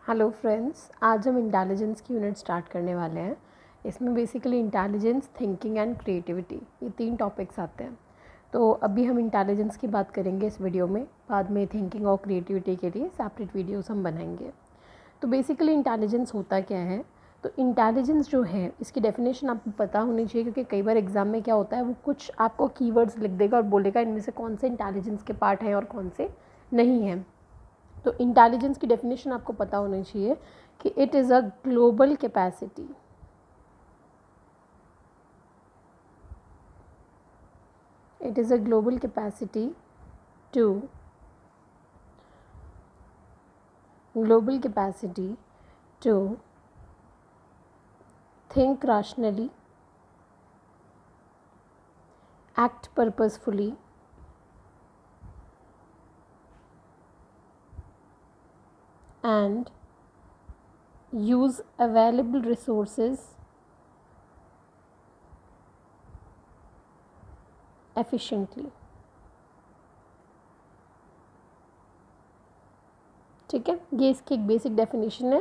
Hello friends, आज हम intelligence की यूनिट स्टार्ट करने वाले हैं। इसमें basically intelligence, thinking and creativity, ये 3 टॉपिक्स आते हैं। तो अभी हम इंटेलिजेंस की बात करेंगे इस वीडियो में। बाद में थिंकिंग और क्रिएटिविटी के लिए सेपरेट वीडियोस हम बनाएंगे। तो बेसिकली इंटेलिजेंस होता क्या है? तो इंटेलिजेंस जो है, इसकी डेफिनेशन आपको पता होनी चाहिए, क्योंकि कई बार एग्जाम में क्या होता है, वो कुछ आपको कीवर्ड्स लिख देगा और बोलेगा इनमें से कौन से इंटेलिजेंस के पार्ट हैं और कौन से नहीं हैं। तो इंटेलिजेंस की डेफिनेशन आपको पता होनी चाहिए कि it is a global capacity, it is a global capacity to think rationally, act purposefully, and use available resources efficiently। ठीक है, ये इसकी एक बेसिक डेफिनेशन है।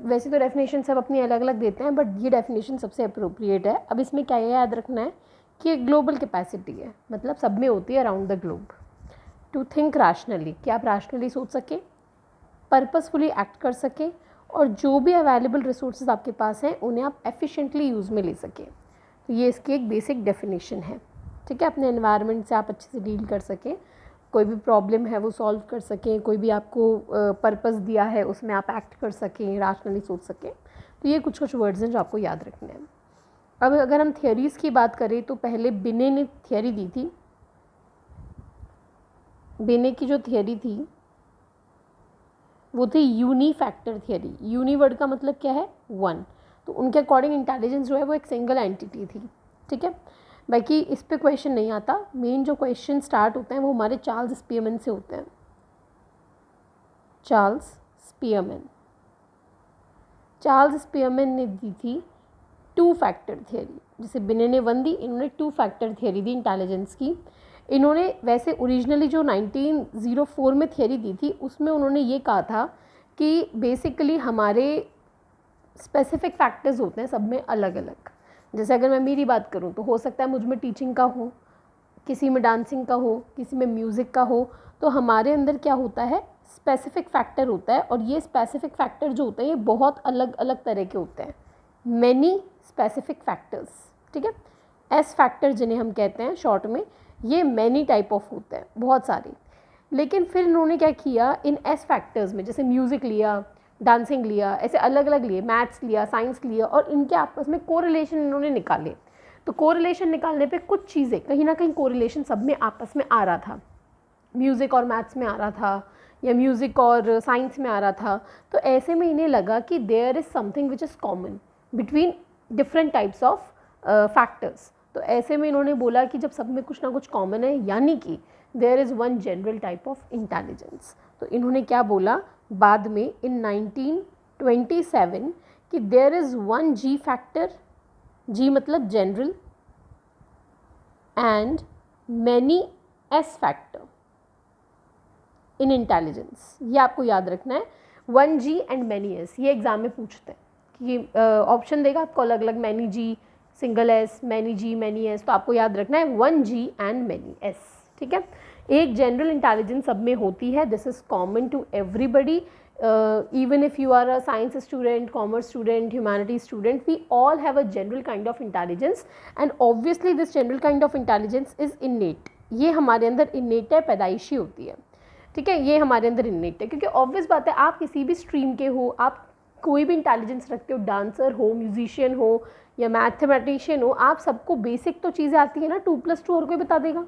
वैसे तो डेफिनेशन सब अपनी अलग अलग देते हैं, बट ये डेफिनेशन सबसे अप्रोप्रिएट है। अब इसमें क्या याद रखना है कि एक ग्लोबल कैपेसिटी है, मतलब सब में होती है around the globe. To think rationally, कि आप रैशनली सोच सकें, पर्पसफुली एक्ट कर सकें, और जो भी अवेलेबल रिसोर्सेज आपके पास हैं उन्हें आप एफिशिएंटली यूज़ में ले सकें। तो ये इसकी एक बेसिक डेफिनेशन है। ठीक है, अपने एनवायरनमेंट से आप अच्छे से डील कर सकें, कोई भी प्रॉब्लम है वो सॉल्व कर सकें, कोई भी आपको पर्पस दिया है उसमें आप एक्ट कर सकें, रैशनली सोच सकें। तो ये कुछ वर्ड्स हैं जो आपको याद रखने हैं। अब अगर हम थियोरीज़ की बात करें तो पहले बिने ने थियोरी दी थी। बिने की जो थियोरी थी वो थी यूनिफैक्टर थियोरी। यूनी वर्ड का मतलब क्या है? वन। तो उनके अकॉर्डिंग इंटेलिजेंस जो है वो एक सिंगल एंटिटी थी। ठीक है, बाकी इस पे क्वेश्चन नहीं आता। मेन जो क्वेश्चन स्टार्ट होते हैं वो हमारे चार्ल्स स्पीयरमैन से होते हैं। चार्ल्स स्पीयरमैन ने दी थी 2 फैक्टर थियोरी। जैसे बिने ने 1 दी, इन्होंने 2 फैक्टर थियोरी दी इंटेलिजेंस की। इन्होंने वैसे ओरिजिनली जो 1904 में थियोरी दी थी उसमें उन्होंने ये कहा था कि बेसिकली हमारे स्पेसिफिक फैक्टर्स होते हैं सब में अलग अलग। जैसे अगर मैं मेरी बात करूँ तो हो सकता है मुझ में टीचिंग का हो, किसी में डांसिंग का हो, किसी में म्यूज़िक का हो। तो हमारे अंदर क्या होता है, स्पेसिफिक फैक्टर होता है, और ये स्पेसिफिक फैक्टर जो होते हैं ये बहुत अलग अलग तरह के होते हैं। Many specific factors. ठीक है, एस फैक्टर जिन्हें हम कहते हैं शॉर्ट में, ये मैनी टाइप ऑफ होते हैं, बहुत सारे। लेकिन फिर इन्होंने क्या किया, इन एस फैक्टर्स में जैसे म्यूज़िक लिया, डांसिंग लिया, ऐसे अलग अलग लिए, मैथ्स लिया, साइंस लिया, और इनके आपस में कोरिलेशन इन्होंने निकाले। तो कोरिलेशन निकालने पे कुछ चीज़ें कहीं ना कहीं कोरिलेशन सब में आपस में आ रहा था। म्यूज़िक और मैथ्स में आ रहा था, या म्यूज़िक और साइंस में आ रहा था। तो ऐसे में इन्हें लगा कि there is something which is common between different types of factors. तो ऐसे में इन्होंने बोला कि जब सब में कुछ ना कुछ कॉमन है, यानी कि there is one general type of intelligence. तो इन्होंने क्या बोला बाद में इन 1927 कि there is one G factor, G मतलब general, and many S factor in intelligence. ये आपको याद रखना है, 1G एंड मैनी एस। ये एग्जाम में पूछते हैं कि ऑप्शन देगा आपको अलग अलग, many G, single S, many G, many S. तो आपको याद रखना है 1G एंड मैनी एस। ठीक है, एक जनरल इंटेलिजेंस सब में होती है, this is common to everybody. even if you are a science student, commerce student, humanities student, we all have a general kind of intelligence, and obviously this general kind of intelligence is innate। ये हमारे अंदर innate है, पैदाइशी होती है। ठीक है, ये हमारे अंदर innate है, क्योंकि ऑब्वियस बात है आप किसी भी स्ट्रीम के हो, आप कोई भी इंटेलिजेंस रखते हो, डांसर हो, म्यूजिशियन हो, या मैथमेटिशियन हो, आप सबको बेसिक तो चीज़ें आती है ना। 2+2 और कोई बता देगा?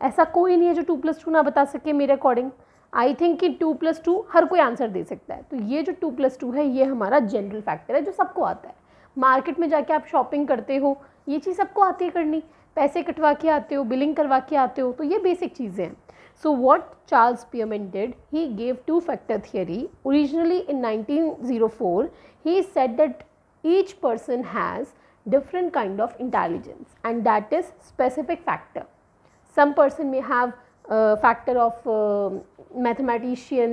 ऐसा कोई नहीं है जो 2+2 ना बता सके। मेरे अकॉर्डिंग आई थिंक कि 2+2 हर कोई आंसर दे सकता है। तो ये जो 2+2 है ये हमारा जनरल फैक्टर है जो सबको आता है। मार्केट में जाके आप शॉपिंग करते हो, ये चीज़ सबको आती है करनी, पैसे कटवा के आते हो, बिलिंग करवा के आते हो, तो ये बेसिक चीज़ें हैं। So what Charles Spearman did, he gave 2-factor theory. Originally in 1904, he said that each person has different kind of intelligence, and that is specific factor. Some person may have factor of mathematician,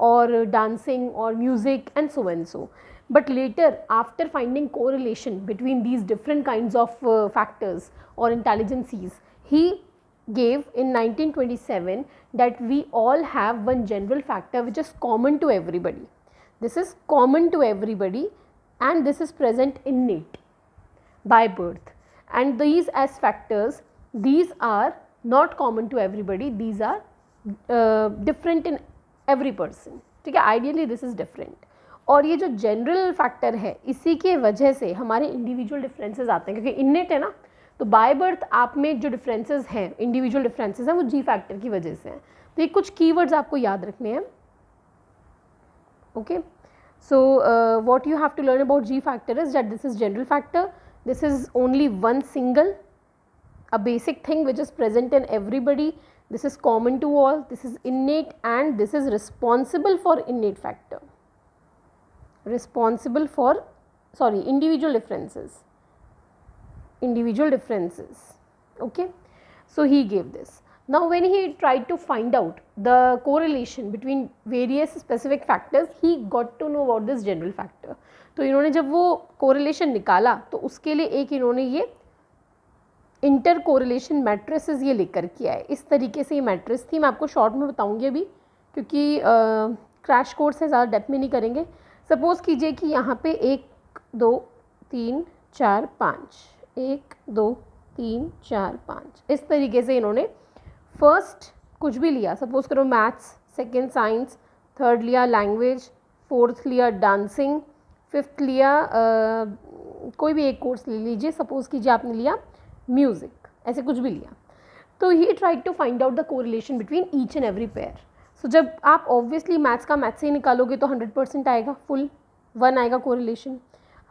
or dancing or music and so. But later, after finding correlation between these different kinds of factors or intelligences, he gave in 1927 that we all have one general factor which is common to everybody. This is common to everybody and this is present innate by birth, and these as factors, these are not common to everybody, these are different in every person. ठीक है, ideally this is different. और ये जो general factor है इसी के वजह से हमारे इंडिविजुअल डिफरेंसेस आते हैं, क्योंकि इन्नेट है ना, तो बाय बर्थ आप में जो डिफरेंसेस हैं, इंडिविजुअल डिफरेंसेस हैं, वो जी फैक्टर की वजह से हैं. तो ये कुछ कीवर्ड्स आपको याद रखने हैं. Okay, so what you have to learn about G factor is that this is general factor, this is only one single, a basic thing which is present in everybody, this is common to all, this is innate, and this is responsible for innate factor, responsible for individual differences. Okay, so he gave this. Now when he tried to find out the correlation between various specific factors, he got to know about this general factor. तो इन्होंने जब वो correlation निकाला तो उसके लिए एक इन्होंने ये इंटर कोरिलेशन मैट्रिसेस ये लेकर के आए. इस तरीके से ये मैट्रिस थी, मैं आपको शॉर्ट में बताऊंगी अभी क्योंकि क्रैश कोर्स है, ज़्यादा डेप्थ में नहीं करेंगे. सपोज़ कीजिए कि यहाँ पे 1 2 3 4 5, 1 2 3 4 5, इस तरीके से इन्होंने फर्स्ट कुछ भी लिया, सपोज़ करो मैथ्स, सेकेंड साइंस, थर्ड लिया लैंग्वेज, फोर्थ लिया डांसिंग, फिफ्थ लिया कोई भी एक कोर्स ले लीजिए, सपोज़ कीजिए आपने लिया म्यूज़िक, ऐसे कुछ भी लिया. तो he tried to find out the correlation between each and every pair. So जब आप ऑब्वियसली मैथ्स का मैथ्स से ही निकालोगे तो 100% आएगा, फुल 1 आएगा कोरिलेशन.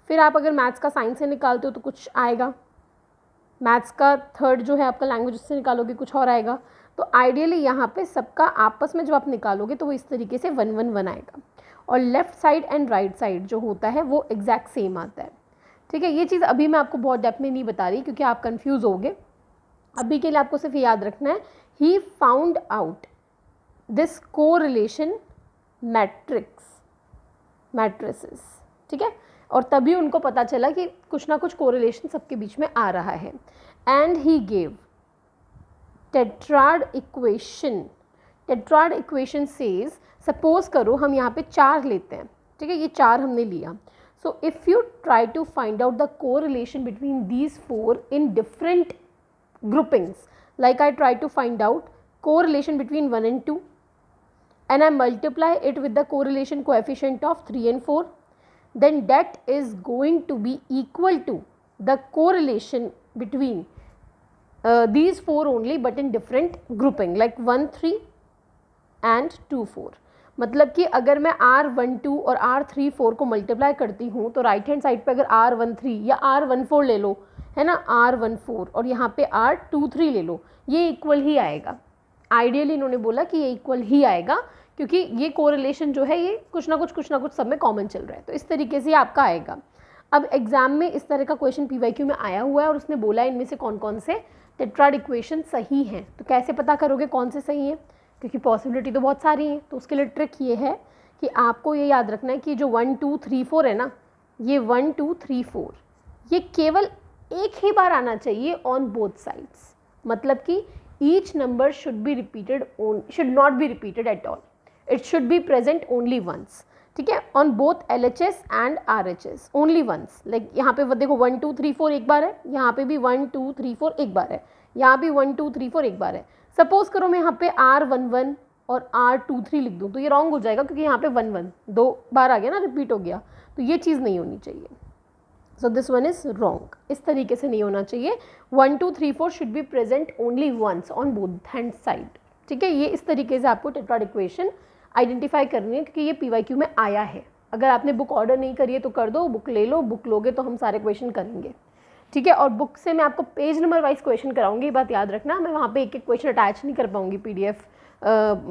फिर आप अगर मैथ्स का साइंस से निकालते हो तो कुछ आएगा, मैथ्स का थर्ड जो है आपका लैंग्वेज उससे निकालोगे कुछ और आएगा. तो आइडियली यहाँ पे सबका आपस में जब आप निकालोगे तो वो इस तरीके से 1 1 1 आएगा, और left side and right side जो होता है वो एग्जैक्ट सेम आता है. ठीक है, ये चीज़ अभी मैं आपको बहुत डेप्थ में नहीं बता रही क्योंकि आप कंफ्यूज होगे. अभी के लिए आपको सिर्फ याद रखना है, he found out this correlation matrices. ठीक है, और तभी उनको पता चला कि कुछ ना कुछ कोरिलेशन सबके बीच में आ रहा है. And he gave tetrad equation. Tetrad equation says, suppose करो हम यहाँ पे 4 लेते हैं. ठीक है, ये 4 हमने लिया. So if you try to find out the correlation between these 4 in different groupings, like I try to find out correlation between 1 and 2 and I multiply it with the correlation coefficient of 3 and 4, then that is going to be equal to the correlation between these 4 only but in different grouping, like 1 3 and 2 4. मतलब कि अगर मैं R12 और R34 को multiply करती हूँ तो right hand side पे अगर R13 या R14 ले लो, है ना, R14 और यहाँ पे R23 ले लो, ये इक्वल ही आएगा. आइडियली इन्होंने बोला कि ये इक्वल ही आएगा क्योंकि ये कोरिलेशन जो है ये कुछ ना कुछ सब में कॉमन चल रहा है. तो इस तरीके से आपका आएगा. अब एग्जाम में इस तरह का क्वेश्चन PYQ में आया हुआ है और उसने बोला इनमें से कौन कौन से टेट्राड इक्वेशन सही हैं. तो कैसे पता करोगे कौन से सही हैं, क्योंकि पॉसिबिलिटी तो बहुत सारी हैं. तो उसके लिए ट्रिक ये है कि आपको ये याद रखना है कि जो 1 2 3 4 है ना, ये 1 2 3 4 ये केवल एक ही बार आना चाहिए ऑन बोथ साइड्स. मतलब कि each number should not be repeated at all, it should be present only once. ठीक है, on both LHS and RHS only once. Like यहाँ पे देखो 1 2 3 4 एक बार है, यहाँ पे भी 1 2 3 4 एक बार है, यहाँ भी 1 2 3 4 एक बार है. सपोज करो मैं यहाँ पे R11 और R23 लिख दूँ तो ये रॉन्ग हो जाएगा क्योंकि यहाँ पे 1 1 2 बार आ गया ना, रिपीट हो गया. तो ये चीज़ नहीं होनी चाहिए. So this one is wrong. इस तरीके से नहीं होना चाहिए. 1 2 3 4 should be present only once on both hand side. ठीक है, ये इस तरीके से आपको टेट्राड इक्वेशन आइडेंटिफाई करनी है क्योंकि ये PYQ में आया है. अगर आपने बुक ऑर्डर नहीं करी है तो कर दो, बुक ले लो, बुक लोगे तो हम सारे क्वेश्चन करेंगे. ठीक है, और बुक से मैं आपको पेज नंबर वाइज क्वेश्चन कराऊंगी, ये बात याद रखना. मैं वहाँ पे एक एक क्वेश्चन अटैच नहीं कर पाऊंगी PDF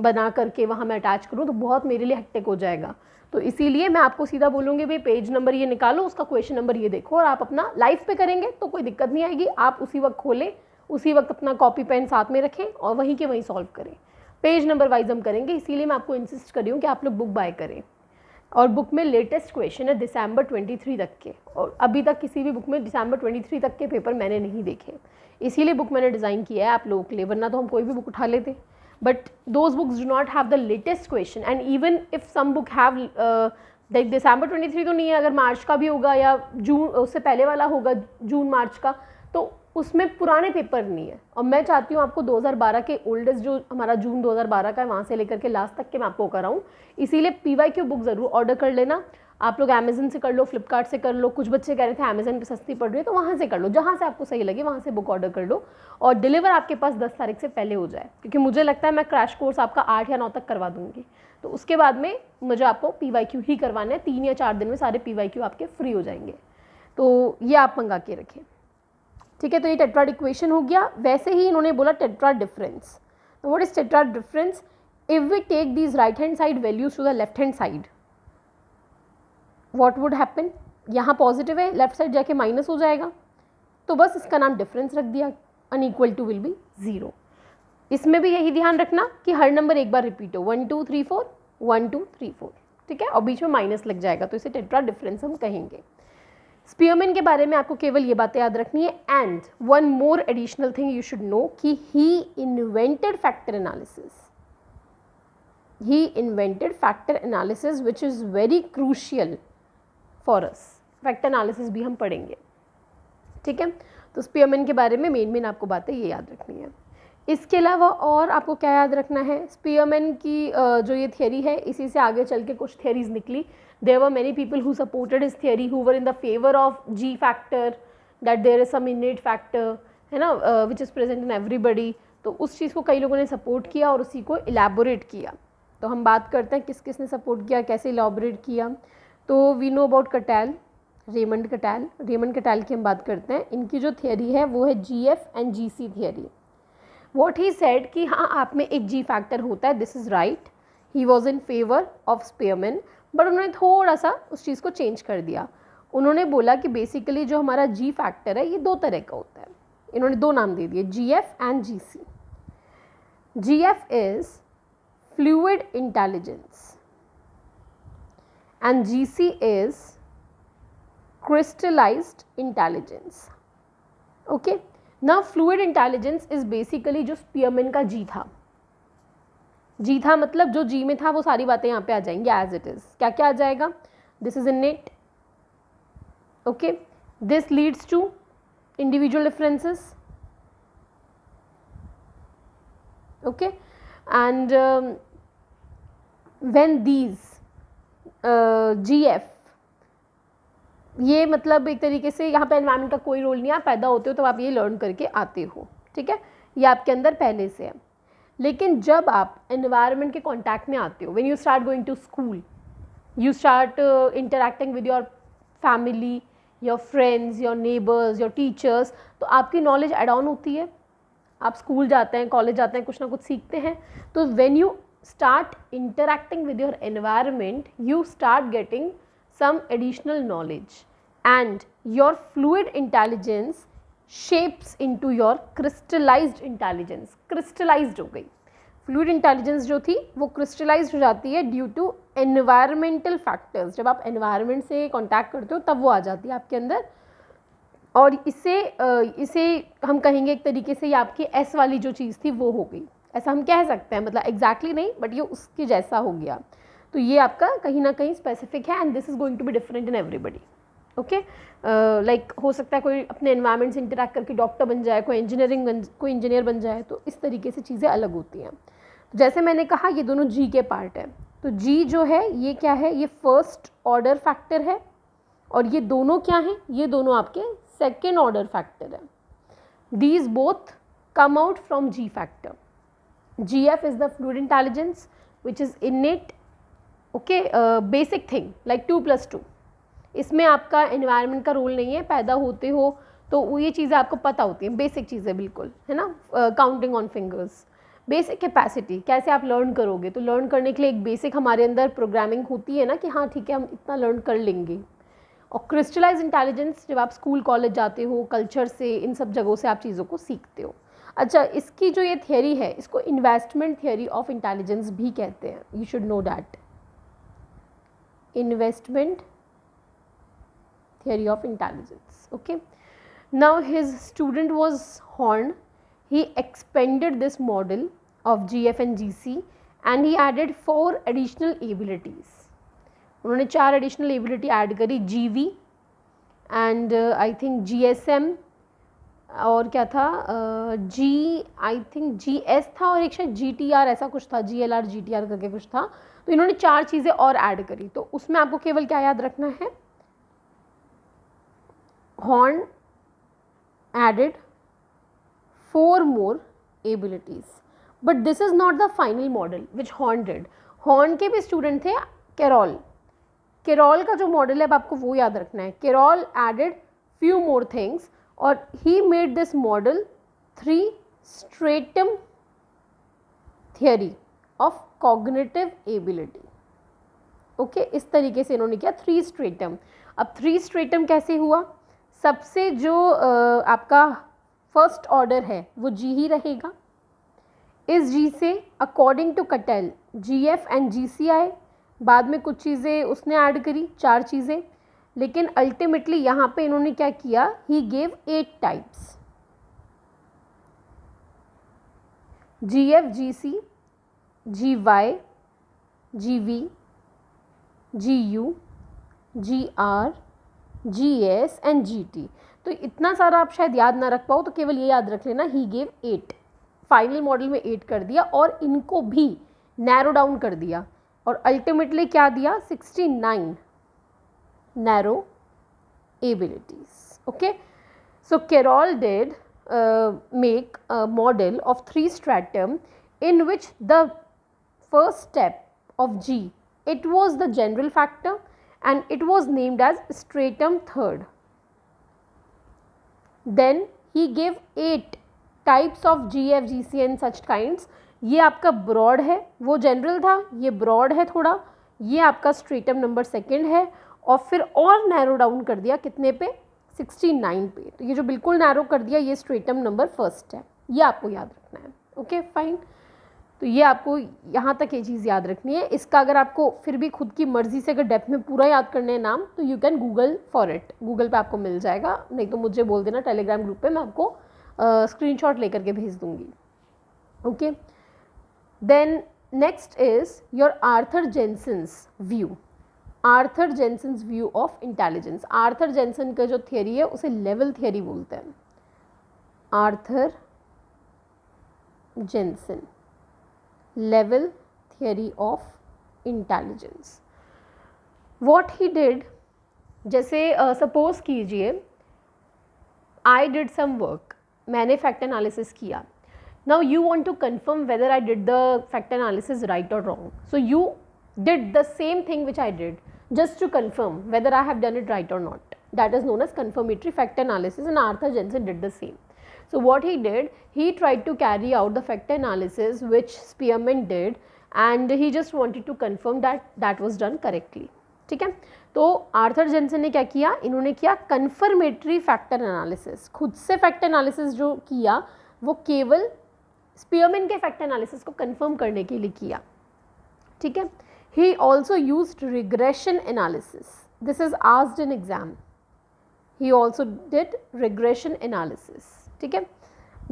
बना करके वहाँ मैं अटैच करूँ तो बहुत मेरे लिए हेक्टिक हो जाएगा. तो इसीलिए मैं आपको सीधा बोलूँगी भाई पेज नंबर ये निकालो, उसका क्वेश्चन नंबर ये देखो, और आप अपना लाइव पे करेंगे तो कोई दिक्कत नहीं आएगी. आप उसी वक्त खोलें, उसी वक्त अपना कॉपी पेन साथ में रखें और वहीं के वहीं सॉल्व करें. पेज नंबर वाइज हम करेंगे, इसीलिए मैं आपको इंसिस्ट कर रही हूँ कि आप लोग बुक बाय करें। और बुक में लेटेस्ट क्वेश्चन है दिसंबर 23 तक के, और अभी तक किसी भी बुक में दिसंबर 23 तक के पेपर मैंने नहीं देखे, इसीलिए बुक मैंने डिज़ाइन किया है आप लोगों के लिए, वरना तो हम कोई भी बुक उठा लेते। But those books do not have the latest question, and even if some book have like December 23 तो नहीं है, अगर मार्च का भी होगा या जून उससे पहले वाला होगा जून मार्च का, तो उसमें पुराने पेपर नहीं है। और मैं चाहती हूँ आपको 2012 के ओल्डेस्ट जो हमारा जून 2012 का है वहाँ से लेकर के लास्ट तक के मैं आपको कराऊँ, इसीलिए PYQ बुक ज़रूर ऑर्डर कर लेना। आप लोग अमेजन से कर लो, फ्लिपकार्ट से कर लो, कुछ बच्चे कह रहे थे अमेजन पे सस्ती पड़ रही है तो वहाँ से कर लो, जहाँ से आपको सही लगे वहाँ से बुक ऑर्डर कर लो, और डिलीवर आपके पास 10 तारीख से पहले हो जाए, क्योंकि मुझे लगता है मैं क्रैश कोर्स आपका 8 या 9 तक करवा दूँगी, तो उसके बाद में मुझे आपको PYQ ही करवाना है। 3 या 4 दिन में सारे PYQ आपके फ्री हो जाएंगे, तो ये आप मंगा के रखें, ठीक है। तो ये टेट्राड इक्वेशन हो गया। वैसे ही इन्होंने बोला टेट्राड डिफरेंस। तो what is tetrad difference? If we take these right hand side values to the left hand side, what would happen? यहाँ पॉजिटिव है, लेफ्ट साइड जाके माइनस हो जाएगा, तो बस इसका नाम डिफरेंस रख दिया, अनइक्वल टू विल बी 0। इसमें भी यही ध्यान रखना कि हर नंबर एक बार रिपीट हो, 1 2 3 4 1 2 3 4, ठीक है, और बीच में माइनस लग जाएगा, तो इसे टेट्राड डिफरेंस हम कहेंगे। स्पीयरमैन के बारे में आपको केवल ये बातें याद रखनी है। And one more additional thing you should know कि he invented factor analysis, he invented factor analysis which is very crucial for us. Factor analysis भी हम पढ़ेंगे, ठीक है। तो स्पीयरमैन के बारे में मेन आपको बातें ये याद रखनी है। इसके अलावा और आपको क्या याद रखना है? स्पीयरमैन की जो ये थियरी है, इसी से आगे चल के कुछ थियरीज निकली। There were many people who supported his theory, who were in the favor of G factor, that there is some innate factor, है ना, which is present in everybody। तो उस चीज़ को कई लोगों ने सपोर्ट किया और उसी को इलेबोरेट किया। तो हम बात करते हैं किस किस ने सपोर्ट किया, कैसे इलेबोरेट किया। तो वी नो अबाउट कटैल, रेमंड कटैल की हम बात करते हैं। इनकी जो थियरी है वो है GF and GC theory. What he said कि हाँ आप में एक G फैक्टर होता है, this is right, he was in favour of Spearman, but उन्होंने थोड़ा सा उस चीज़ को चेंज कर दिया। उन्होंने बोला कि बेसिकली जो हमारा G फैक्टर है ये 2 तरह का होता है। इन्होंने 2 नाम दे दिए, GF and GC। GF is fluid intelligence and GC is crystallised intelligence. Okay, now fluid intelligence is basically जो स्पीयरमैन का G था। G था मतलब जो G में था वो सारी बातें यहाँ पे आ जाएंगी एज इट इज़। क्या क्या आ जाएगा? This is innate, okay, this leads to individual differences, okay, and when these GF, ये मतलब एक तरीके से यहाँ पे एनवायरनमेंट का कोई रोल नहीं है, आप पैदा होते हो तो आप ये लर्न करके आते हो, ठीक है, ये आपके अंदर पहले से है। लेकिन जब आप एनवायरनमेंट के कांटेक्ट में आते हो, when you start going to school, you start interacting with your family, your friends, your neighbours, your teachers, तो आपकी नॉलेज एड ऑन होती है। आप स्कूल जाते हैं, कॉलेज जाते हैं, कुछ ना कुछ सीखते हैं। तो when you start interacting with your environment, you start getting some additional knowledge and your fluid intelligence shapes into your crystallized intelligence। crystallized हो गई, fluid intelligence जो थी वो crystallized हो जाती है due to environmental factors। जब आप environment से contact करते हो तब वो आ जाती है आपके अंदर, और इसे हम कहेंगे एक तरीके से ये आपकी S वाली जो चीज़ थी वो हो गई, ऐसा हम कह सकते हैं, मतलब exactly नहीं बट ये उसके जैसा हो गया। तो ये आपका कहीं ना कहीं स्पेसिफिक है and this is going to be different in everybody, okay. Like हो सकता है कोई अपने एनवायरनमेंट से इंटरैक्ट करके डॉक्टर बन जाए, कोई इंजीनियर बन जाए, तो इस तरीके से चीज़ें अलग होती हैं। तो जैसे मैंने कहा ये दोनों G के पार्ट है, तो G जो है ये क्या है, ये फर्स्ट ऑर्डर फैक्टर है, और ये दोनों क्या हैं, ये दोनों आपके सेकेंड ऑर्डर फैक्टर है। These both come out from G factor. GF is the fluid intelligence which is इनेट, okay, basic thing like 2 + 2। इसमें आपका एनवायरनमेंट का रोल नहीं है, पैदा होते हो तो वो ये चीज़ें आपको पता होती हैं, बेसिक चीज़ें बिल्कुल, है ना। Counting on fingers, basic capacity, कैसे आप लर्न करोगे, तो लर्न करने के लिए एक बेसिक हमारे अंदर प्रोग्रामिंग होती है ना कि हाँ ठीक है हम इतना लर्न कर लेंगे। और क्रिस्टलाइज इंटेलिजेंस, जब आप स्कूल कॉलेज जाते हो, कल्चर से, इन सब जगहों से आप चीज़ों को सीखते हो। अच्छा, इसकी जो ये थियरी है इसको इन्वेस्टमेंट थियरी ऑफ इंटेलिजेंस भी कहते हैं, you should know that, investment theory of intelligence. Okay, now his student was Horn. He expanded this model of GF and GC and he added 4 additional abilities. उन्होंने 4 additional ability add करी, GV and I think GSM और क्या था, G I think GS था और एक शायद GTR ऐसा कुछ था, GLR GTR करके कुछ था। तो इन्होंने 4 चीज़ें और ऐड करी। तो उसमें आपको केवल क्या याद रखना है, Horn added 4 more abilities, but this is not the final model which Horn did. Horn के भी स्टूडेंट थे कैरोल। कैरोल का जो मॉडल है अब आपको वो याद रखना है। Carroll added few more things और he made this model 3 stratum theory of cognitive ability. Okay, इस तरीके से इन्होंने किया 3 stratum। अब 3 stratum कैसे हुआ, सबसे जो आपका फर्स्ट ऑर्डर है वो जी ही रहेगा। इस जी से अकॉर्डिंग टू कटेल GF एंड GC आए, बाद में कुछ चीज़ें उसने ऐड करी, 4 चीज़ें, लेकिन अल्टीमेटली यहाँ पे इन्होंने क्या किया, he gave 8 types, GF GC GY GV GU GR GS and GT। तो इतना सारा आप शायद याद ना रख पाओ, तो केवल ये याद रख लेना, ही गेव 8, फाइनल मॉडल में 8 कर दिया और इनको भी नैरो डाउन कर दिया और अल्टीमेटली क्या दिया, 69 narrow abilities. Okay, so Carroll did make a model of 3 stratum in which the first step of G, it was the general factor and it was named as stratum 3rd. Then he gave 8 types of GF GC and such kinds. ये आपका broad है, वो general था, ये broad है थोड़ा, ये आपका स्ट्रेटम नंबर 2nd है और फिर और नैरो डाउन कर दिया कितने पे, 69 पे। तो ये जो बिल्कुल नैरो कर दिया ये स्ट्रेटम नंबर 1st है, ये आपको याद रखना है। ओके फाइन, तो ये आपको यहाँ तक ये चीज़ याद रखनी है। इसका अगर आपको फिर भी खुद की मर्ज़ी से अगर डेप्थ में पूरा याद करने हैं नाम, तो you can Google for it, Google पे आपको मिल जाएगा, नहीं तो मुझे बोल देना टेलीग्राम ग्रुप पे, मैं आपको स्क्रीनशॉट लेकर के भेज दूँगी। Okay, then next is your Arthur Jensen's view, Arthur Jensen's view of intelligence. Arthur Jensen का जो थियरी है उसे लेवल थियरी बोलते हैं, Arthur Jensen level theory of intelligence. What he did, जैसे सपोज कीजिए I did some work, मैंने fact analysis किया, now you want to confirm whether I did the fact analysis right or wrong, so you did the same thing which I did just to confirm whether I have done it right or not. That is known as confirmatory fact analysis and Arthur Jensen did the same. So what he did, he tried to carry out the fact analysis which Spearman did and he just wanted to confirm that that was done correctly. ठीक है, तो Arthur Jensen ने क्या किया, इन्होंने किया confirmatory factor analysis. खुद से फैक्ट एनालिसिस जो किया वो केवल स्पीयरमैन के फैक्ट एनालिसिस को कंफर्म करने के लिए किया। ठीक है, he also used regression analysis, this is asked in exam, he also did regression analysis. ठीक है,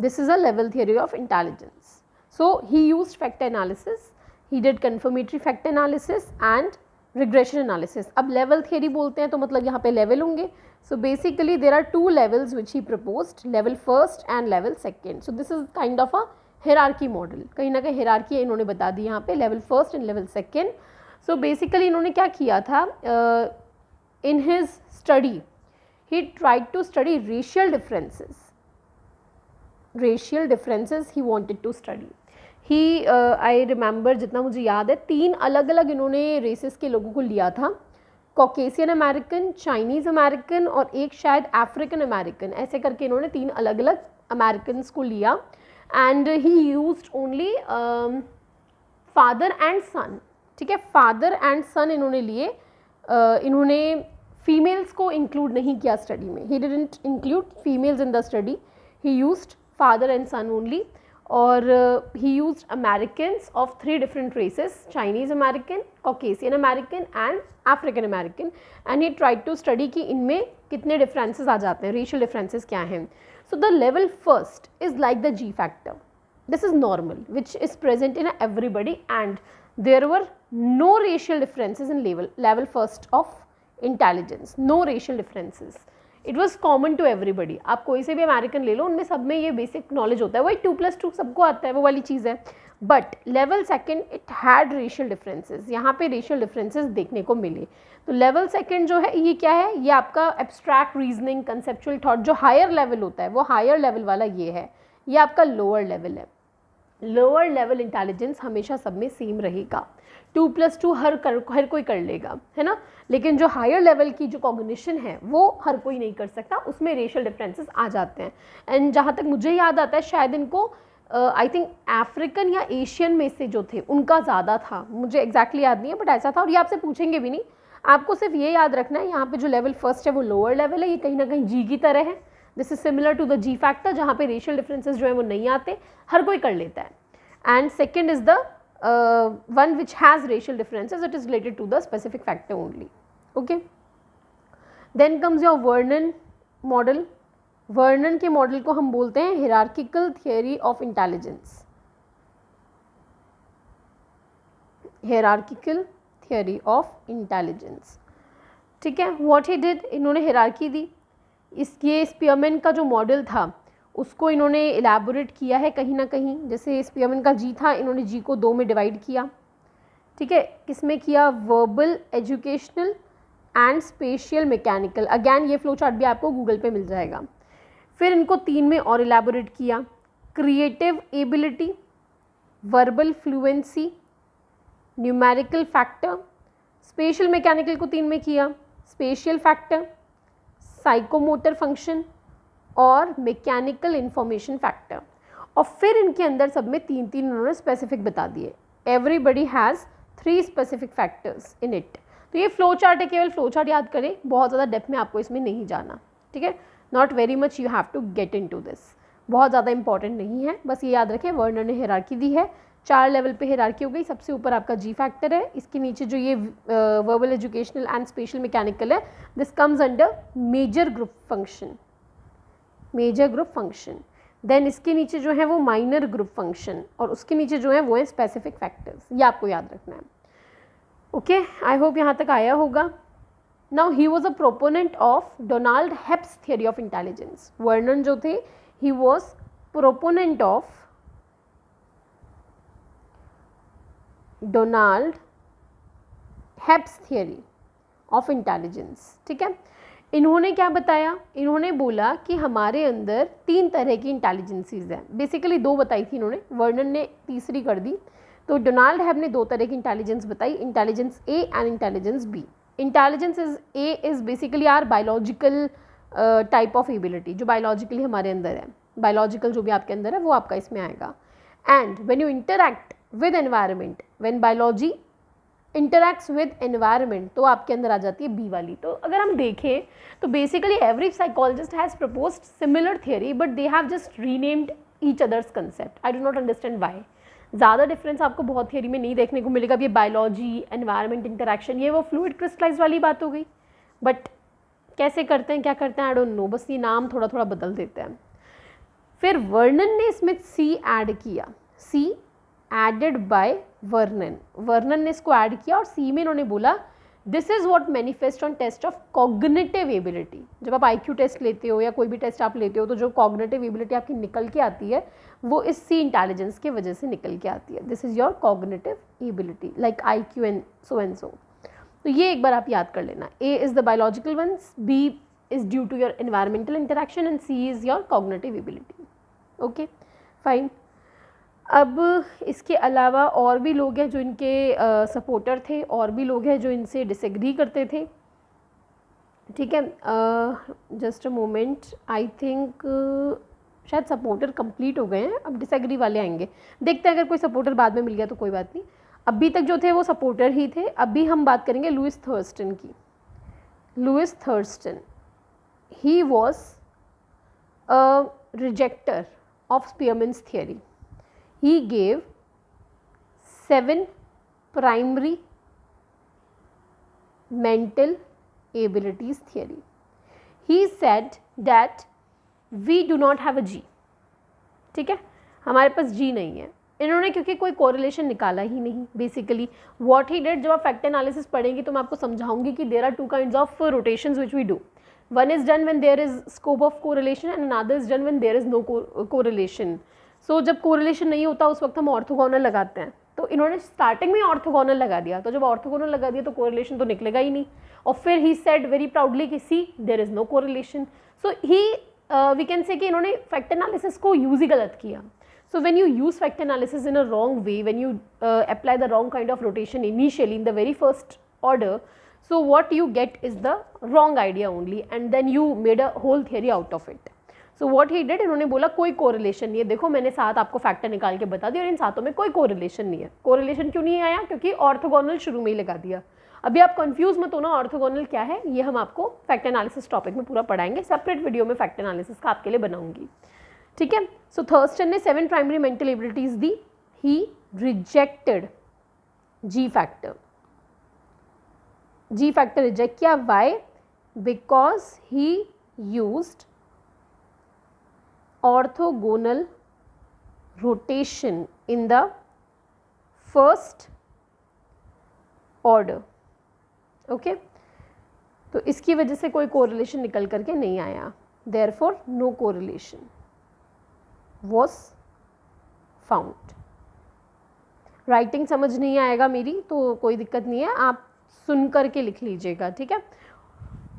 this is a level theory of intelligence. So he used fact analysis, he did confirmatory fact analysis and regression analysis. अब level theory बोलते हैं तो मतलब यहाँ पे level होंगे। So basically there are 2 levels which he proposed, level 1st and level 2nd. So this is kind of a hierarchy model, कहीं ना कहीं hierarchy इन्होंने बता दी यहाँ पे, level 1st and level 2nd. So basically इन्होंने क्या किया था, in his study he tried to study racial differences he wanted to study. He I remember, जितना मुझे याद है 3 अलग अलग इन्होंने रेसेस के लोगों को लिया था, कॉकेशियन अमेरिकन, चाइनीज़ अमेरिकन और एक शायद अफ्रीकन अमेरिकन, ऐसे करके इन्होंने 3 अलग अलग अमेरिकन को लिया। And he used only father and son. ठीक है, फादर एंड सन इन्होंने लिए, इन्होंने फीमेल्स को इंक्लूड नहीं किया स्टडी में, he didn't include females in the study, he used father and son only, और he used Americans of 3 different races, Chinese American, Caucasian American and African American, and he tried to study कि इनमें कितने differences आ जाते हैं, racial differences क्या हैं. So the level first is like the G factor. This is normal, which is present in everybody, and there were no racial differences in level first of intelligence. No racial differences. It was common to everybody. आप कोई से भी American ले लो, उनमें सब में ये basic knowledge होता है, वही 2+2 सबको आता है, वो वाली चीज़ है. But level second it had racial differences. यहाँ पे रेशियल डिफरेंसेस देखने को मिले. तो लेवल सेकेंड जो है ये क्या है, ये आपका एब्स्ट्रैक्ट रीजनिंग, कंसेप्चुअल थॉट, जो हायर लेवल होता है वो हायर लेवल वाला ये है. ये आपका लोअर लेवल है. लोअर लेवल इंटेलिजेंस हमेशा सब में सेम रहेगा. 2+2 हर कोई कर लेगा, है ना. लेकिन जो हायर लेवल की जो कॉग्निशन है वो हर कोई नहीं कर सकता, उसमें रेशियल डिफरेंसेस आ जाते हैं. एंड जहाँ तक मुझे याद आता है शायद इनको आई थिंक अफ्रीकन या एशियन में से जो थे उनका ज़्यादा था, मुझे एग्जैक्टली याद नहीं है, बट ऐसा था. और ये आपसे पूछेंगे भी नहीं, आपको सिर्फ ये याद रखना है यहाँ पे जो लेवल फर्स्ट है वो लोअर लेवल है, ये कहीं ना कहीं जी की तरह है. This is similar to the G factor, जहाँ पे रेशियल डिफरेंसेस जो है वो नहीं आते, हर कोई कर लेता है. And second is the one which has racial differences, it is related to the specific factor only. Okay, then comes your Vernon model. Vernon के मॉडल को हम बोलते हैं hierarchical theory of intelligence. Hierarchical theory of intelligence, ठीक है. What he did, इन्होंने hierarchy दी. ये स्पीयरमैन का जो मॉडल था उसको इन्होंने इलेबोरेट किया है कहीं ना कहीं. जैसे स्पीयरमैन का जी था, इन्होंने जी को 2 में डिवाइड किया, ठीक है. किसमें किया, verbal, educational and spatial mechanical. Again ये फ्लो चार्ट भी आपको गूगल पे मिल जाएगा. फिर इनको 3 में और इलेबोरेट किया, creative ability, verbal fluency, numerical factor. Spatial mechanical को 3 में किया, स्पेशियल फैक्टर, साइकोमोटर फंक्शन और मैकेनिकल इंफॉर्मेशन फैक्टर. और फिर इनके अंदर सब में 3-3 उन्होंने स्पेसिफिक बता दिए. Everybody has 3 specific factors in it. तो ये फ्लो चार्ट है, केवल फ्लो चार्ट याद करें, बहुत ज़्यादा डेप्थ में आपको इसमें नहीं जाना, ठीक है. Not very much you have to get into this, बहुत ज़्यादा इंपॉर्टेंट नहीं है. बस ये याद रखें, वर्नर ने हिरार्की दी है, 4 लेवल पे हिरार्की हो गई. सबसे ऊपर आपका जी फैक्टर है, इसके नीचे जो ये verbal, educational and spatial mechanical है, this comes under major group function. Major group function. Then इसके नीचे जो है वो माइनर ग्रुप फंक्शन, और उसके नीचे जो है वो है स्पेसिफिक फैक्टर्स. ये आपको याद रखना है. ओके, आई होप यहाँ तक आया होगा. Now he was a proponent of Donald heaps theory of intelligence. Vernon जो थे, he was proponent of Donald heaps theory of intelligence, ठीक है. इन्होंने क्या बताया, इन्होंने बोला कि हमारे अंदर 3 तरह की इंटेलिजेंसीज हैं. बेसिकली 2 बताई थी इन्होंने, वर्नन ने तीसरी कर दी. तो डोनाल्ड हेब ने 2 तरह की इंटेलिजेंस बताई, intelligence A and intelligence B. Intelligence is A is basically are biological type of ability, जो बायोलॉजिकली हमारे अंदर है. बायोलॉजिकल जो भी आपके अंदर है वो आपका इसमें आएगा. And when you interact with environment, when biology interacts with environment, तो आपके अंदर आ जाती है बी वाली. तो अगर हम देखें तो basically every psychologist has proposed similar theory, but they have just renamed each others concept. I do not understand why. ज़्यादा डिफरेंस आपको बहुत थियरी में नहीं देखने को मिलेगा. ये बायोलॉजी, एनवायरनमेंट, इंटरैक्शन, ये वो फ्लूइड क्रिस्टलाइज वाली बात हो गई. बट कैसे करते हैं, क्या करते हैं, आई डोंट नो. बस ये नाम थोड़ा थोड़ा बदल देते हैं. फिर वर्नन ने इसमें सी ऐड किया, C added by Vernon. Vernon ने इसको ऐड किया और सी में इन्होंने बोला this is what manifest on test of cognitive ability. जब आप IQ टेस्ट लेते हो या कोई भी टेस्ट आप लेते हो, तो जो कॉग्निटिव एबिलिटी आपकी निकल के आती है वो इस सी इंटेलिजेंस की वजह से निकल के आती है. This is your cognitive ability like IQ and so. तो ये एक बार आप याद कर लेना. A is the biological ones, B is due to your environmental interaction and C is your cognitive ability. Okay, fine. अब इसके अलावा और भी लोग हैं जो इनके सपोर्टर थे, और भी लोग हैं जो इनसे डिसएग्री करते थे, ठीक है. Just a moment, I think शायद सपोर्टर कंप्लीट हो गए हैं, अब डिसएग्री वाले आएंगे. देखते हैं, अगर कोई सपोर्टर बाद में मिल गया तो कोई बात नहीं. अभी तक जो थे वो सपोर्टर ही थे. अभी हम बात करेंगे लुइस थर्स्टन की. Louis Thurstone, he was a rejecter of Spearman's theory. He gave 7 primary mental abilities theory. He said that we do not have a G. ठीक है, हमारे पास G नहीं है. इन्होंने क्योंकि कोई कोरिलेशन निकाला ही नहीं. बेसिकली व्हाट ही डिड, जब आप फैक्ट एनालिसिस पढ़ेंगे तो मैं आपको समझाऊंगी कि there are 2 kinds of rotations which we do. One is done when there is scope of correlation and another is done when there is no correlation. So जब correlation नहीं होता उस वक्त हम ऑर्थोगोनल लगाते हैं. तो इन्होंने स्टार्टिंग में ऑर्थोगोनल लगा दिया, तो जब ऑर्थोगोनल लगा दिया तो correlation तो निकलेगा ही नहीं. और फिर he said very proudly कि see there is no correlation. So he we can say कि इन्होंने fact analysis को use ही गलत किया. So when you use fact analysis in a wrong way, when you apply the wrong kind of rotation initially in the very first order, so what you get is the wrong idea only and then you made a whole theory out of it. So what he did, इन्होंने बोला कोई correlation नहीं है. देखो मैंने 7 आपको factor निकाल के बता दिया और इन 7 में कोई correlation नहीं है. correlation क्यों नहीं आया? क्योंकि ऑर्थोगोनल शुरू में ही लगा दिया. अभी आप कंफ्यूज मत हो ना ऑर्थोगोनल क्या है, ये हम आपको फैक्ट एनालिसिस टॉपिक में पूरा पढ़ाएंगे. सेपरेट वीडियो में फैक्ट एनालिसिस का आपके लिए बनाऊंगी. ठीक है. सो थर्स्टन ने 7 प्राइमरी मेंटल एबिलिटीज दी. He rejected G factor. G factor reject किया. Why? Because he used orthogonal rotation in the first order. Okay, तो इसकी वजह से कोई कोरिलेशन निकल करके नहीं आया. therefore no correlation was found. Writing समझ नहीं आएगा मेरी तो कोई दिक्कत नहीं है, आप सुन करके लिख लीजिएगा. ठीक है,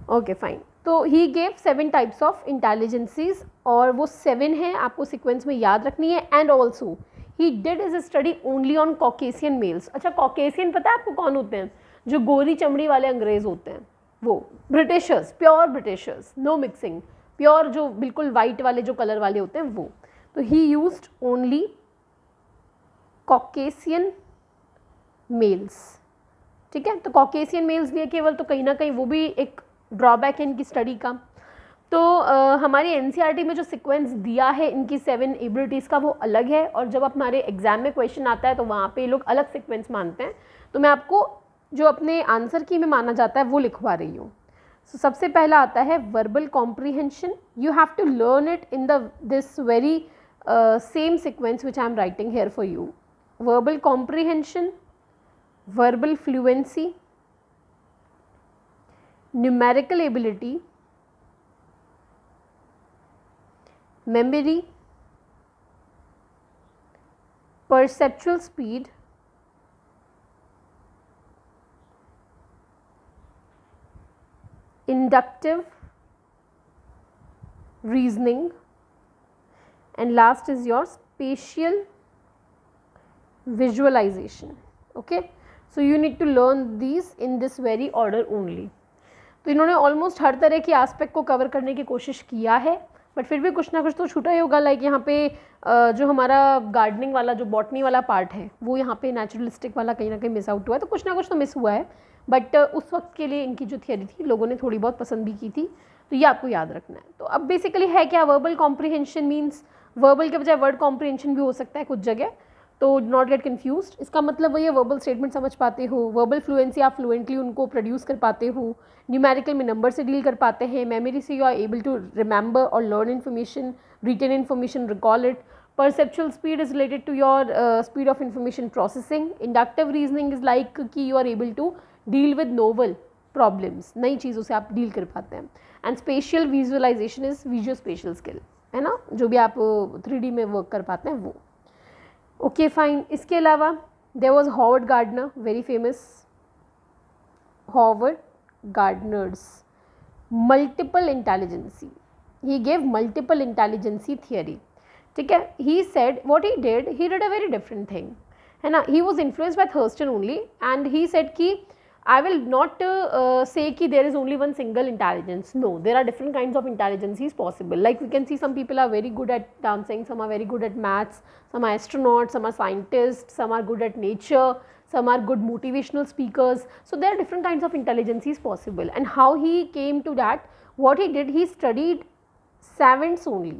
ओके फाइन. तो ही गेव 7 टाइप्स ऑफ इंटेलिजेंसीज और वो 7 हैं, आपको सीक्वेंस में याद रखनी है. And also he did his study only on Caucasian males. अच्छा, कॉकेशियन पता है आपको कौन होते हैं? जो गोरी चमड़ी वाले अंग्रेज होते हैं, वो Britishers, pure Britishers, no mixing, pure जो बिल्कुल वाइट वाले जो कलर वाले होते हैं वो. तो he used only Caucasian males. ठीक है, तो कॉकेशियन मेल्स लिए केवल, तो कहीं ना कहीं वो भी एक ड्रॉबैक है इनकी स्टडी का. तो हमारी एनसीईआरटी में जो सीक्वेंस दिया है इनकी 7 एबिलिटीज़ का वो अलग है, और जब हमारे एग्जाम में क्वेश्चन आता है तो वहाँ पे लोग अलग सीक्वेंस मानते हैं. तो मैं आपको जो अपने आंसर की में माना जाता है वो लिखवा रही हूँ. So, सबसे पहला आता है verbal comprehension. You have to learn it in this very same sequence which I am writing here for you. Verbal comprehension, verbal fluency, numerical ability, memory, perceptual speed, inductive reasoning, and last is your spatial visualization. Okay, so you need to learn these in this very order only. तो इन्होंने almost हर तरह के aspect को cover करने की कोशिश किया है, बट फिर भी कुछ ना कुछ तो छूटा ही होगा. लाइक यहाँ पे जो हमारा गार्डनिंग वाला जो बॉटनी वाला पार्ट है वो यहाँ पे नेचुरलिस्टिक वाला कहीं ना कहीं मिस आउट हुआ है. तो कुछ ना कुछ तो मिस हुआ है, बट उस वक्त के लिए इनकी जो थियरी थी लोगों ने थोड़ी बहुत पसंद भी की थी. तो ये आपको याद रखना है. तो अब बेसिकली है क्या, वर्बल कॉम्प्रीहेंशन मीन्स वर्बल के बजाय वर्ड कॉम्प्रीहेंशन भी हो सकता है कुछ जगह, तो नॉट गेट कन्फ्यूज्ड. इसका मतलब वही है वर्बल स्टेटमेंट समझ पाते हो, वर्बल फ्लुएंसी आप फ्लुएंटली उनको प्रोड्यूस कर पाते हो, न्यूमेरिकल में नंबर से डील कर पाते हैं, मेमोरी से you are able to remember और learn information, retain information, recall it. Perceptual speed is related to your speed of information processing. Inductive reasoning is like कि you are able to deal with novel problems, नई चीज़ों से आप डील कर पाते हैं. And spatial visualization is visual spatial skill, है ना, जो भी आप 3D में वर्क कर पाते हैं वो. Okay fine. इसके अलावा there was Howard Gardner, very famous. Howard Gardner's multiple intelligences, he gave multiple intelligences theory. ठीक है, he said what he did a very different thing, है ना. He was influenced by Thurstone only and he said कि I will not say कि there is only one single intelligence. No, there are different kinds of intelligences possible. Like we can see some people are very good at dancing, some are very good at maths, some are astronauts, some are scientists, some are good at nature, some are good motivational speakers. So there are different kinds of intelligences possible. And how he came to that, what he did, he studied savants only.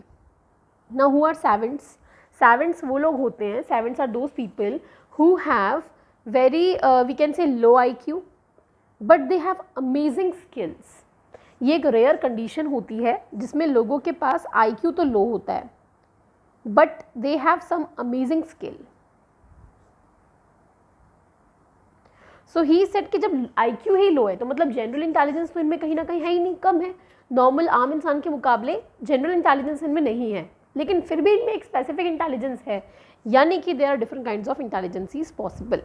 Now who are savants? Savants वो लोग होते हैं, savants are those people who have very we can say low IQ but they have amazing skills. ये एक rare condition होती है जिसमें लोगों के पास IQ तो लो होता है but they have some amazing skill. So he said कि जब IQ ही लो है तो मतलब जनरल इंटेलिजेंस तो इनमें कहीं ना कहीं है ही नहीं, कम है. नॉर्मल आम इंसान के मुकाबले जनरल इंटेलिजेंस इनमें नहीं है, लेकिन फिर भी इनमें एक स्पेसिफिक इंटेलिजेंस है, यानी कि there are different kinds of intelligences possible.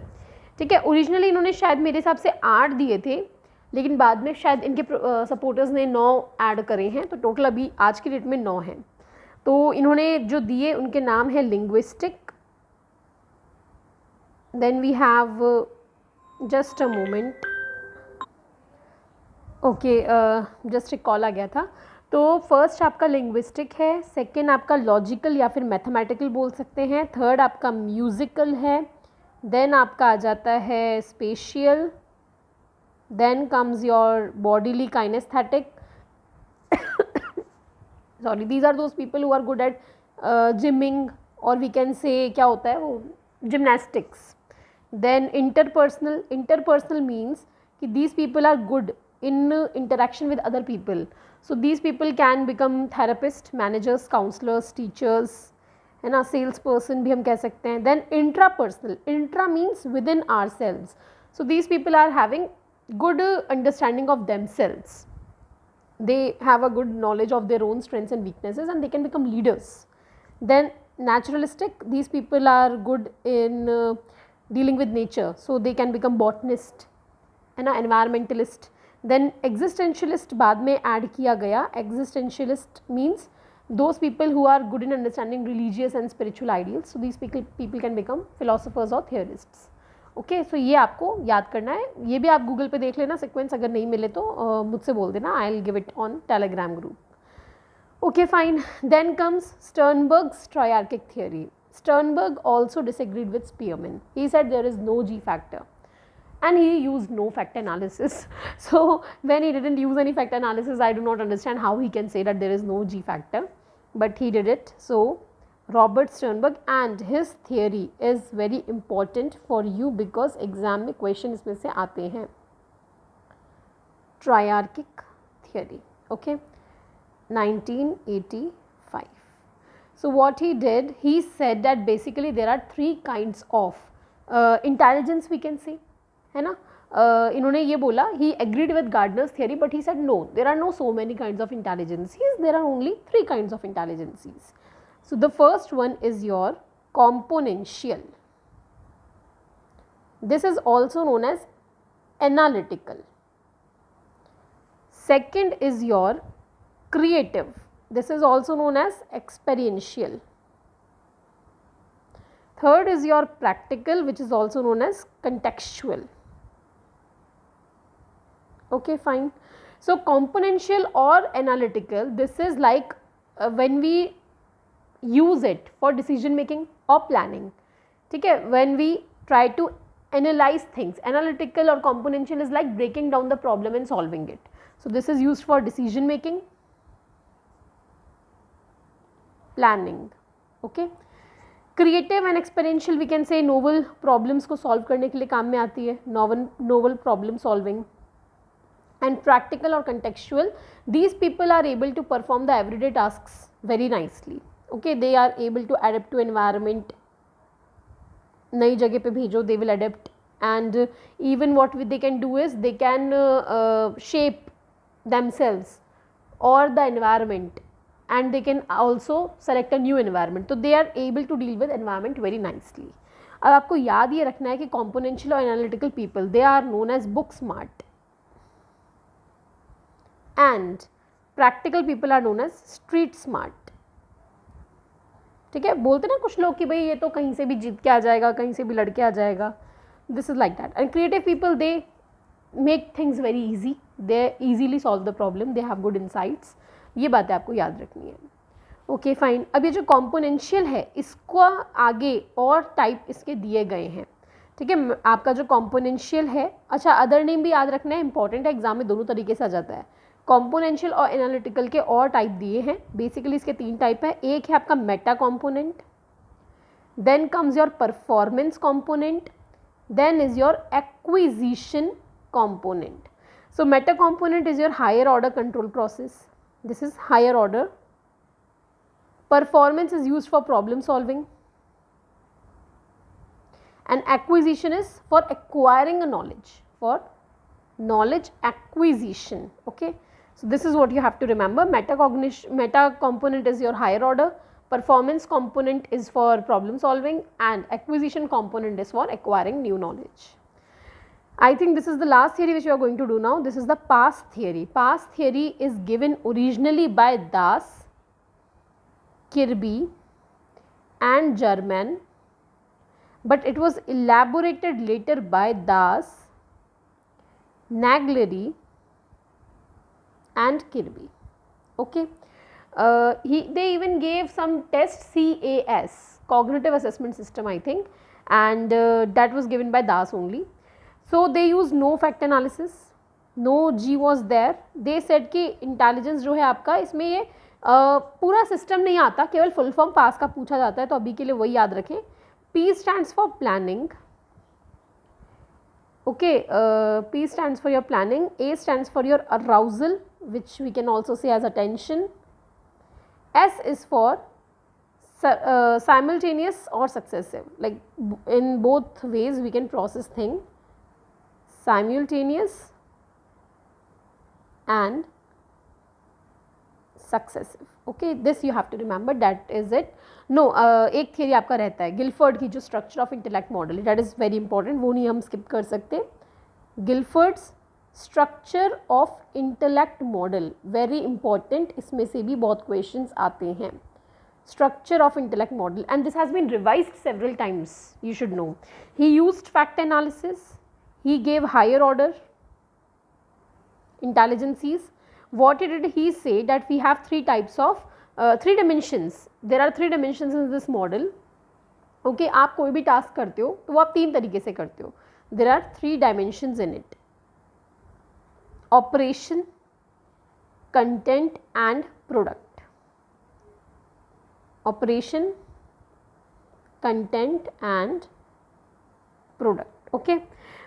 ठीक है, ओरिजिनली इन्होंने शायद मेरे हिसाब से 8 दिए थे, लेकिन बाद में शायद इनके सपोर्टर्स ने 9 ऐड करे हैं, तो टोटल अभी आज की डेट में 9 हैं. तो इन्होंने जो दिए उनके नाम है linguistic, then we have just a moment, okay just एक कॉल आ गया था. तो फर्स्ट आपका लिंग्विस्टिक है, सेकंड आपका लॉजिकल या फिर मैथमेटिकल बोल सकते हैं, थर्ड आपका म्यूज़िकल है, देन आपका आ जाता है spatial, then comes your bodily kinesthetic. Sorry, these are those people who are good at gyming और वी कैन से क्या होता है वो जिमनास्टिक्स. Then interpersonal means कि these people are good in interaction with other people. So these people can become therapist, managers, counselors, teachers, है ना, sales person भी हम कह सकते हैं. Then intrapersonal, intra means within ourselves. So these people are having good understanding of themselves. They have a good knowledge of their own strengths and weaknesses and they can become leaders. Then naturalistic, these people are good in dealing with nature, so they can become botanist, है ना, environmentalist. Then existentialist बाद में add किया गया. Existentialist means those people who are good in understanding religious and spiritual ideals. So these people can become philosophers or theorists. Okay, so ये आपको याद करना है. ये भी आप गूगल पे देख लेना सीक्वेंस, अगर नहीं मिले तो मुझसे बोल देना, I will give it on Telegram group. Okay fine. Then comes Sternberg's triarchic theory. Sternberg also disagreed with Spearman. He said there is no G factor and he used no fact analysis. So when he didn't use any fact analysis, I do not understand how he can say that there is no G factor, but he did it. So Robert Sternberg, and his theory is very important for you because exam में question इसमें से आते हैं. Triarchic theory, okay, 1985. So what he did, he said that basically there are 3 kinds of intelligence we can say, है ना. इन्होंने ये बोला, he agreed with Gardner's theory but he said no, there are no so many kinds of intelligences, there are only 3 kinds of intelligences. So the first one is your componential. This is also known as analytical. Second is your creative. This is also known as experiential. Third is your practical, which is also known as contextual. Okay, fine. So componential or analytical, this is like when we use it for decision making or planning. ठीक है, when we try to analyze things. Analytical or componential is like breaking down the problem and solving it. So this is used for decision making, planning. Okay, creative and experiential we can say novel problems को solve करने के लिए काम में आती है, novel problem solving. And practical or contextual, these people are able to perform the everyday tasks very nicely. Okay, they are able to adapt to environment. नई जगह पे भेजो, they will adapt, and even what they can do is they can shape themselves or the environment, and they can also select a new environment. So they are able to deal with environment very nicely. अब आपको याद ये रखना है कि componential और analytical people, they are known as book smart, and practical people are known as street smart. ठीक है, बोलते ना कुछ लोग कि भाई ये तो कहीं से भी जीत के आ जाएगा, कहीं से भी लड़के आ जाएगा. This is like that. And creative people, they make things very easy, they easily solve the problem, they have good insights. ये बातें आपको याद रखनी है. Okay fine. अब ये जो कॉम्पोनेंशियल है, इसको आगे और टाइप इसके दिए गए हैं. ठीक है, आपका जो कॉम्पोनेंशियल है, अच्छा अदर नेम भी याद रखना है, इंपॉर्टेंट है, एग्जाम में दोनों तरीके से आ जाता है. कॉम्पोनेंशियल और एनालिटिकल के और टाइप दिए हैं, बेसिकली इसके 3 टाइप है। एक है आपका meta component, then comes your performance component, then is your acquisition component. So meta component is your higher order control process. This is higher order. Performance is used for problem solving, and acquisition is for acquiring a knowledge, for knowledge acquisition. Okay, so this is what you have to remember. Meta component is your higher order, performance component is for problem solving, and acquisition component is for acquiring new knowledge. I think this is the last theory which we are going to do now. This is the past theory. Past theory is given originally by Das, Kirby and German, but it was elaborated later by Das, Nagleri and Kirby. Okay, they even gave some test, CAS, cognitive assessment system I think, and that was given by Das only. So they used no fact analysis, no G was there. They said कि intelligence जो है आपका इसमें ये पूरा system नहीं आता, केवल फुल फॉर्म पास का पूछा जाता है, तो अभी के लिए वही याद रखें. P stands for planning. Okay, P stands for your planning. A stands for your arousal, which we can also say as attention. S is for simultaneous or successive, like in both ways we can process thing. Simultaneous and successive. Okay, this you have to remember, that is it. No, एक theory आपका रहता है Gilford की, जो structure of intellect model, that is very important, वो नहीं हम skip कर सकते. गिलफर्ड्स structure of intellect model very important, इसमें से भी बहुत questions आते हैं. Structure of intellect model, and this has been revised several times, you should know. He used fact analysis. He gave higher order intelligences. What did he say? That we have 3 types of 3 dimensions. There are 3 dimensions in this model. Okay, आप कोई भी task करते हो तो वो आप 3 तरीके से करते हो. There are 3 dimensions in it: operation, content and product. Operation, content and product. Okay.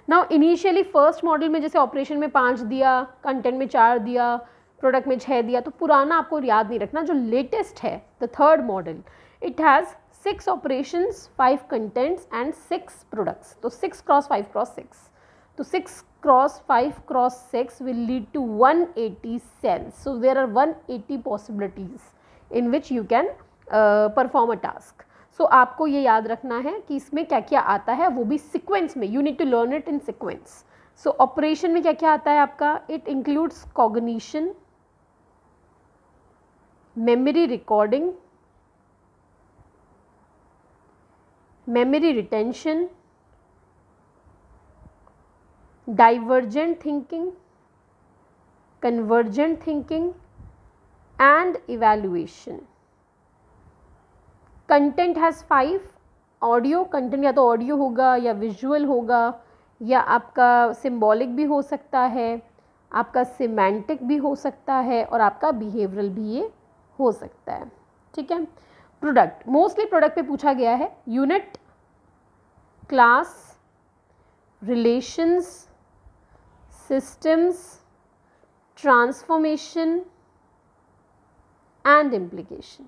Now initially first model में जैसे ऑपरेशन में 5 दिया, कंटेंट में 4 दिया, प्रोडक्ट में 6 दिया, तो पुराना आपको याद नहीं रखना. जो लेटेस्ट है the third model, it has 6 operations, 5 contents and 6 products. तो 6 क्रॉस 5 क्रॉस 6, तो 6 cross 5 cross 6 will lead to 180 cells. So there are 180 possibilities in which you can perform a task. So आपको ये याद रखना है कि इसमें क्या क्या आता है, वो भी सीक्वेंस में. You need to learn it in sequence. So operation में क्या क्या आता है आपका? It includes cognition, memory recording, memory retention, divergent thinking, convergent thinking and evaluation. Content has 5. Audio content या तो ऑडियो होगा या विजुअल होगा या आपका सिम्बॉलिक भी हो सकता है, आपका सिमेंटिक भी हो सकता है और आपका बिहेवियरल भी ये हो सकता है. ठीक है. प्रोडक्ट, मोस्टली प्रोडक्ट पे पूछा गया है. Unit, class, relations, systems, transformation and implication.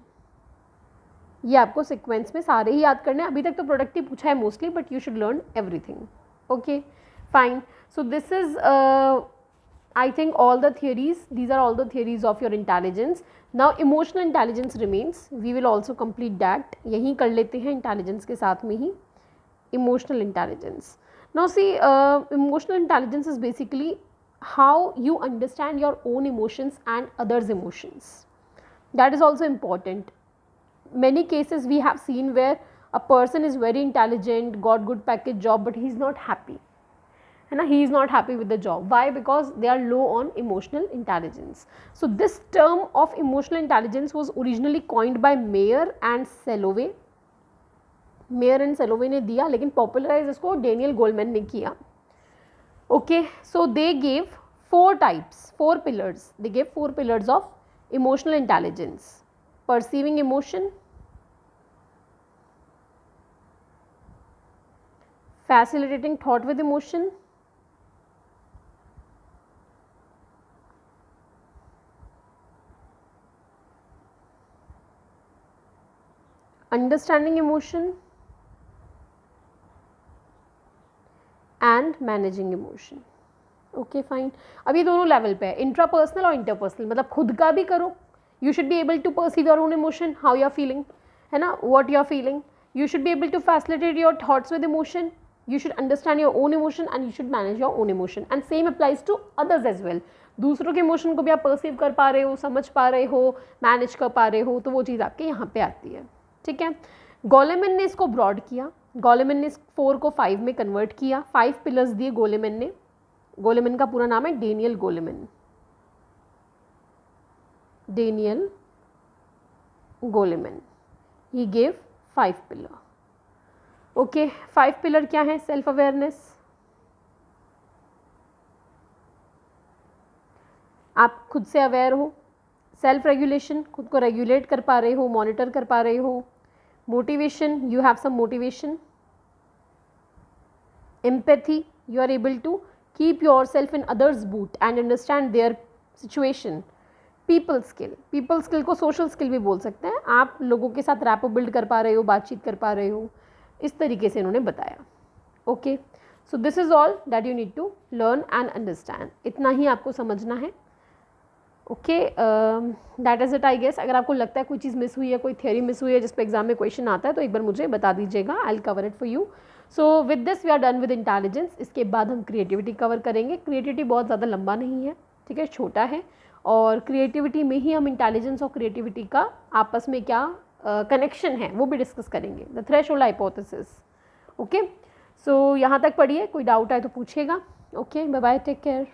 ये आपको सीक्वेंस में सारे ही याद करने हैं. अभी तक तो प्रोडक्ट ही पूछा है mostly, but you should learn everything. Okay, fine. So this is I think all the theories, these are all the theories of your intelligence. Now emotional intelligence remains. We will also complete that. यहीं कर लेते हैं intelligence के साथ में ही emotional intelligence. Now see, emotional intelligence is basically how you understand your own emotions and others' emotions. That is also important. Many cases we have seen where a person is very intelligent, got good package job, but he is not happy. है ना, he is not happy with the job. Why? Because they are low on emotional intelligence. So this term of emotional intelligence was originally coined by Mayer and Salovey. Mayer and Salovey ने दिया, लेकिन popularize इसको Daniel Goleman ने किया. Okay, so they gave 4 types, 4 pillars. They gave 4 pillars of emotional intelligence. Perceiving emotion, facilitating thought with emotion, understanding emotion and managing emotion. Okay fine. अब ये दोनों level पे है, इंट्रापर्सनल और इंटरपर्सनल, मतलब खुद का भी करो. You should be able to perceive your own emotion, how you are feeling, है ना, what you are feeling. You should be able to facilitate your thoughts with emotion. You should understand your own emotion and you should manage your own emotion, and same applies to others as well. दूसरों के emotion को भी आप perceive कर पा रहे हो, समझ पा रहे हो, मैनेज कर पा रहे हो, तो वो चीज़ आपके यहाँ पे आती है. ठीक है. गोलेमैन ने इसको ब्रॉड किया. गोलेमैन ने 4 को 5 में कन्वर्ट किया. 5 पिलर्स दिए गोलेमैन ने. गोलेमैन का पूरा नाम है Daniel Goleman. Daniel Goleman. He gave 5 pillar. Okay. 5 pillar क्या है? सेल्फ अवेयरनेस, आप खुद से अवेयर हो. सेल्फ रेगुलेशन, खुद को रेगुलेट कर पा रहे हो, मॉनिटर कर पा रहे हो. Motivation, you have some motivation. Empathy, you are able to keep your self in others boot and understand their situation. People skill, people skill को सोशल स्किल भी बोल सकते हैं. आप लोगों के साथ रैपो बिल्ड कर पा रहे हो, बातचीत कर पा रहे हो, इस तरीके से इन्होंने बताया. Okay. So this is all that you need to learn and understand. इतना ही आपको समझना है. Okay. That is it I guess. अगर आपको लगता है कोई चीज़ मिस हुई है, कोई थ्योरी मिस हुई है जिस पे एग्जाम में क्वेश्चन आता है, तो एक बार मुझे बता दीजिएगा. I will cover it for you. So with this we are done with intelligence. इसके बाद हम क्रिएटिविटी कवर करेंगे. क्रिएटिविटी बहुत ज़्यादा लंबा नहीं है, ठीक है, छोटा है, और क्रिएटिविटी में ही हम इंटेलिजेंस और क्रिएटिविटी का आपस में क्या कनेक्शन है वो भी डिस्कस करेंगे. The threshold hypothesis. Okay. So यहाँ तक पढ़िए, कोई डाउट आए तो पूछिएगा. Okay. Bye bye, take care.